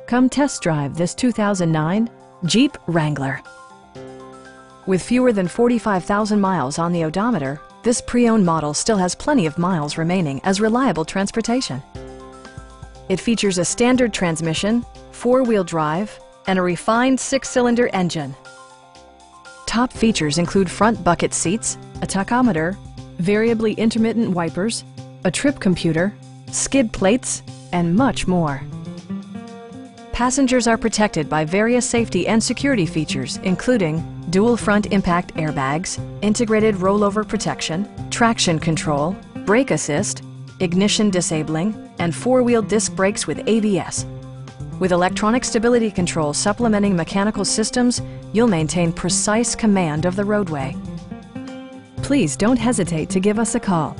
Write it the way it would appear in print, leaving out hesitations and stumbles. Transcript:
Come test drive this 2009 Jeep Wrangler. With fewer than 45,000 miles on the odometer, this pre-owned model still has plenty of miles remaining as reliable transportation. It features a standard transmission, four-wheel drive, and a refined six-cylinder engine. Top features include front bucket seats, a tachometer, variably intermittent wipers, a trip computer, skid plates, and much more. Passengers are protected by various safety and security features, including dual front impact airbags, integrated rollover protection, traction control, brake assist, ignition disabling, and four-wheel disc brakes with ABS. With electronic stability control supplementing mechanical systems, you'll maintain precise command of the roadway. Please don't hesitate to give us a call.